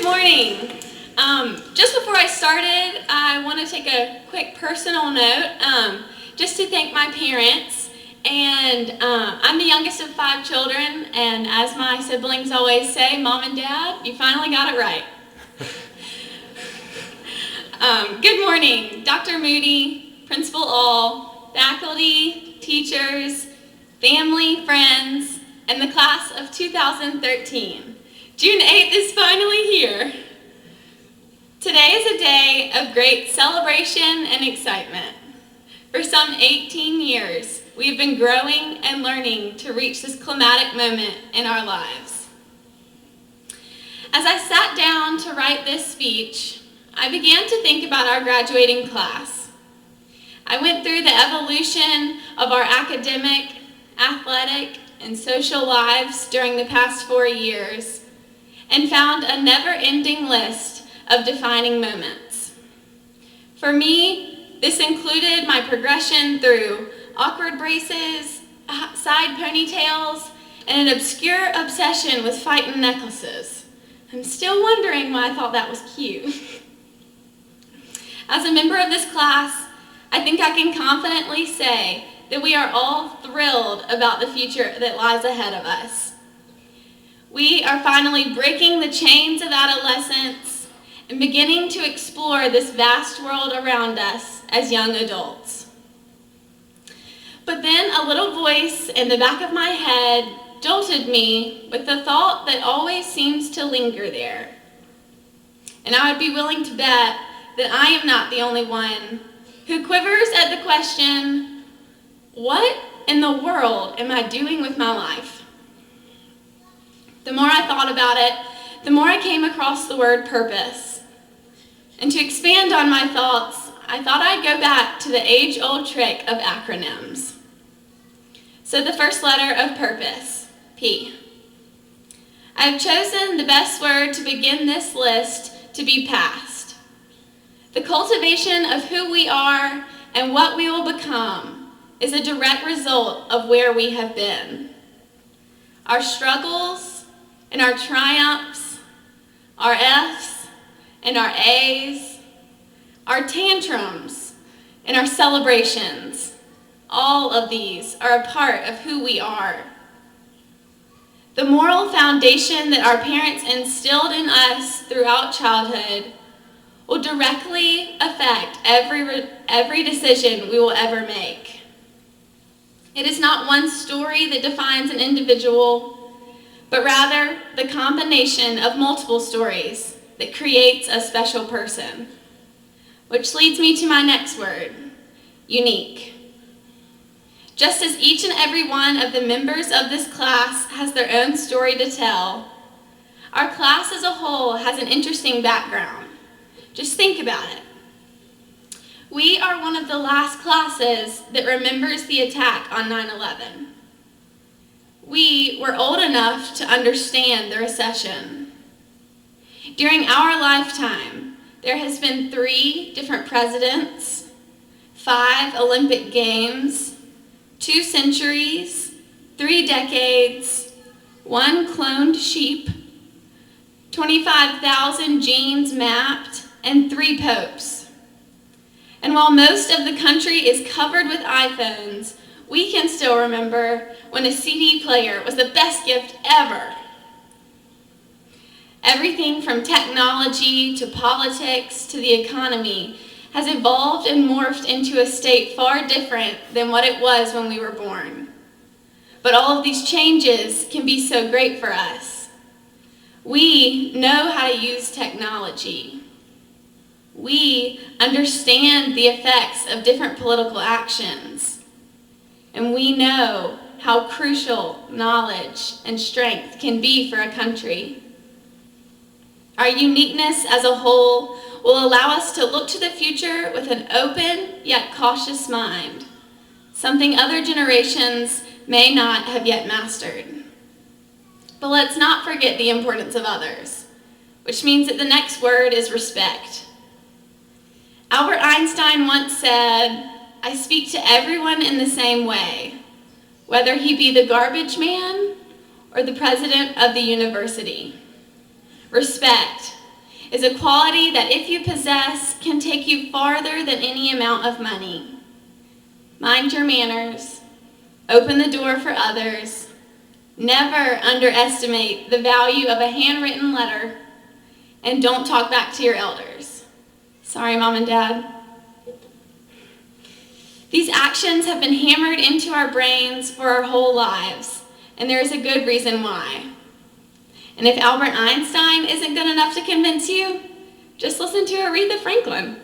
morning. Just before I started, I want to take a quick personal note, just to thank my parents. And I'm the youngest of 5 children, and as my siblings always say, Mom and Dad, you finally got it right. Good morning, Dr. Moody, Principal All, faculty, teachers, family, friends, and the class of 2013. June 8th is finally here. Today is a day of great celebration and excitement. For some 18 years, we've been growing and learning to reach this climatic moment in our lives. As I sat down to write this speech, I began to think about our graduating class. I went through the evolution of our academic, athletic, and social lives during the past 4 years and found a never-ending list of defining moments. For me, this included my progression through awkward braces, side ponytails, and an obscure obsession with fighting necklaces. I'm still wondering why I thought that was cute. As a member of this class, I think I can confidently say that we are all thrilled about the future that lies ahead of us. We are finally breaking the chains of adolescence and beginning to explore this vast world around us as young adults. But then a little voice in the back of my head jolted me with the thought that always seems to linger there. And I would be willing to bet that I am not the only one who quivers at the question, what in the world am I doing with my life? The more I thought about it, the more I came across the word purpose. And to expand on my thoughts, I thought I'd go back to the age-old trick of acronyms. So the first letter of purpose, P. I've chosen the best word to begin this list to be past. The cultivation of who we are and what we will become is a direct result of where we have been. Our struggles and our triumphs, our F's and our A's, our tantrums and our celebrations, all of these are a part of who we are. The moral foundation that our parents instilled in us throughout childhood will directly affect every decision we will ever make. It is not one story that defines an individual, but rather the combination of multiple stories that creates a special person. Which leads me to my next word, unique. Just as each and every one of the members of this class has their own story to tell, our class as a whole has an interesting background. Just think about it. We are one of the last classes that remembers the attack on 9/11. We were old enough to understand the recession. During our lifetime, there has been 3 different presidents, 5 Olympic Games, 2 centuries, 3 decades, 1 cloned sheep, 25,000 genes mapped, and 3 popes. And while most of the country is covered with iPhones, we can still remember when a CD player was the best gift ever. Everything from technology to politics to the economy has evolved and morphed into a state far different than what it was when we were born. But all of these changes can be so great for us. We know how to use technology. We understand the effects of different political actions. And we know how crucial knowledge and strength can be for a country. Our uniqueness as a whole will allow us to look to the future with an open yet cautious mind, something other generations may not have yet mastered. But let's not forget the importance of others, which means that the next word is respect. Albert Einstein once said, I speak to everyone in the same way, whether he be the garbage man or the president of the university. Respect is a quality that, if you possess, can take you farther than any amount of money. Mind your manners, open the door for others, never underestimate the value of a handwritten letter, and don't talk back to your elders. Sorry, Mom and Dad. These actions have been hammered into our brains for our whole lives, and there is a good reason why. And if Albert Einstein isn't good enough to convince you, just listen to Aretha Franklin.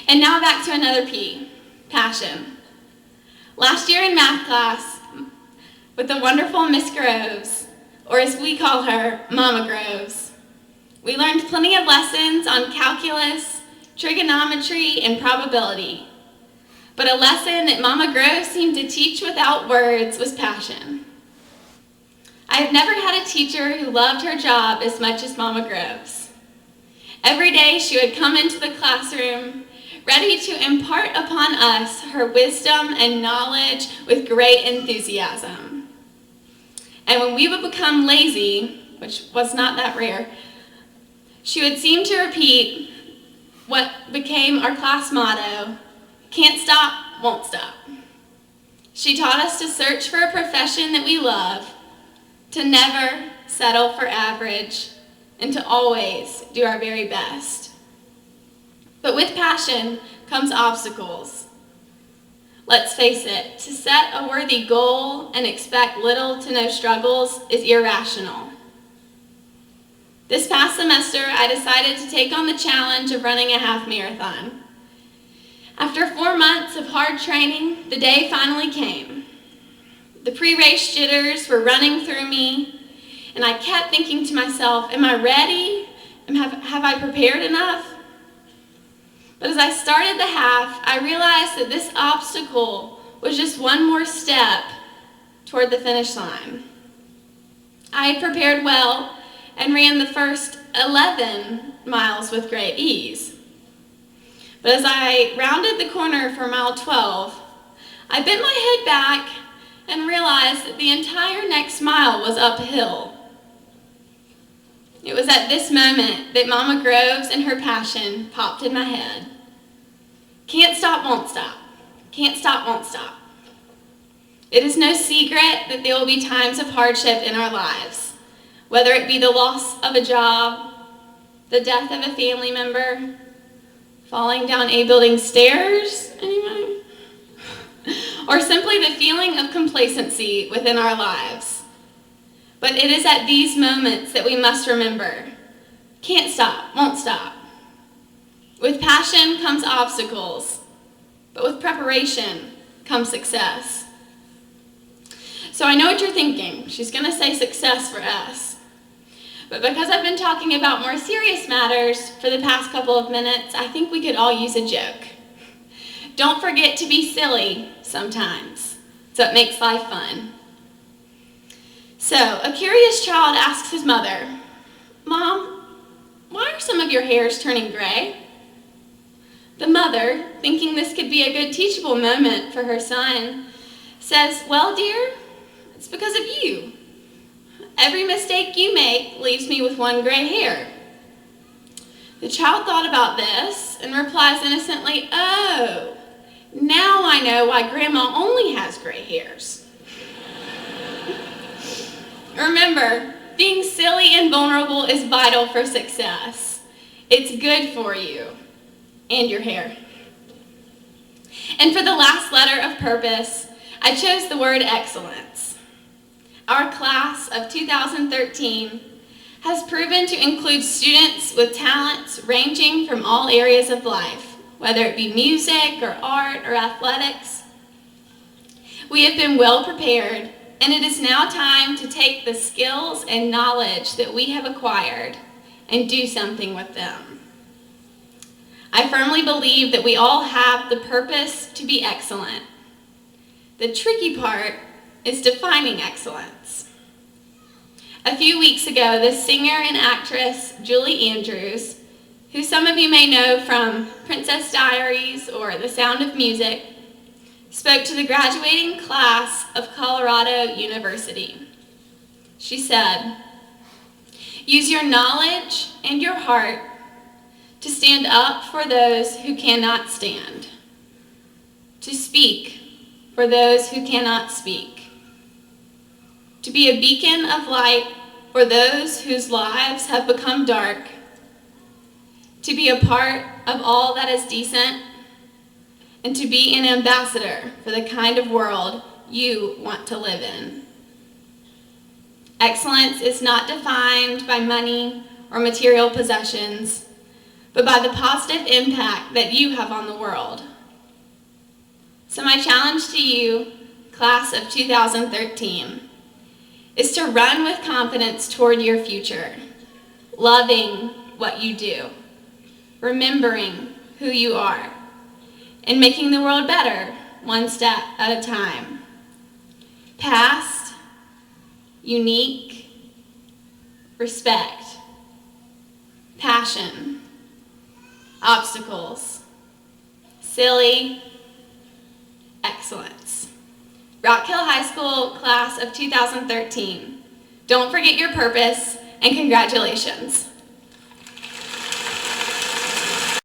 And now back to another P, passion. Last year in math class, with the wonderful Miss Groves, or as we call her, Mama Groves, we learned plenty of lessons on calculus, trigonometry, and probability. But a lesson that Mama Groves seemed to teach without words was passion. I have never had a teacher who loved her job as much as Mama Groves. Every day she would come into the classroom ready to impart upon us her wisdom and knowledge with great enthusiasm. And when we would become lazy, which was not that rare, she would seem to repeat what became our class motto, "Can't stop, won't stop." She taught us to search for a profession that we love, to never settle for average, and to always do our very best. But with passion comes obstacles. Let's face it, to set a worthy goal and expect little to no struggles is irrational. This past semester, I decided to take on the challenge of running a half marathon. After 4 months of hard training, the day finally came. The pre-race jitters were running through me, and I kept thinking to myself, am I ready? Have I prepared enough? But as I started the half, I realized that this obstacle was just one more step toward the finish line. I had prepared well and ran the first 11 miles with great ease. But as I rounded the corner for mile 12, I bent my head back and realized that the entire next mile was uphill. It was at this moment that Mama Groves and her passion popped in my head. Can't stop, won't stop. Can't stop, won't stop. It is no secret that there will be times of hardship in our lives, whether it be the loss of a job, the death of a family member, falling down a building stairs, anybody? Or simply the feeling of complacency within our lives. But it is at these moments that we must remember, can't stop, won't stop. With passion comes obstacles, but with preparation comes success. So I know what you're thinking. She's going to say success for us. But because I've been talking about more serious matters for the past couple of minutes, I think we could all use a joke. Don't forget to be silly sometimes, so it makes life fun. So, a curious child asks his mother, "Mom, why are some of your hairs turning gray?" The mother, thinking this could be a good teachable moment for her son, says, "Well, dear, it's because of you. Every mistake you make leaves me with one gray hair." The child thought about this and replies innocently, "Oh, now I know why Grandma only has gray hairs." Remember, being silly and vulnerable is vital for success. It's good for you and your hair. And for the last letter of purpose, I chose the word excellence. Our class of 2013 has proven to include students with talents ranging from all areas of life, whether it be music or art or athletics. We have been well prepared, and it is now time to take the skills and knowledge that we have acquired and do something with them. I firmly believe that we all have the purpose to be excellent. The tricky part is defining excellence. A few weeks ago, the singer and actress Julie Andrews, who some of you may know from Princess Diaries or The Sound of Music, spoke to the graduating class of Colorado University. She said, Use your knowledge and your heart to stand up for those who cannot stand, to speak for those who cannot speak, to be a beacon of light for those whose lives have become dark, to be a part of all that is decent, and to be an ambassador for the kind of world you want to live in. Excellence is not defined by money or material possessions, but by the positive impact that you have on the world. So my challenge to you, class of 2013, is to run with confidence toward your future, loving what you do, remembering who you are, and making the world better one step at a time. Past, unique, respect, passion, obstacles, silly, excellence. Rock Hill High School class of 2013. Don't forget your purpose, and congratulations.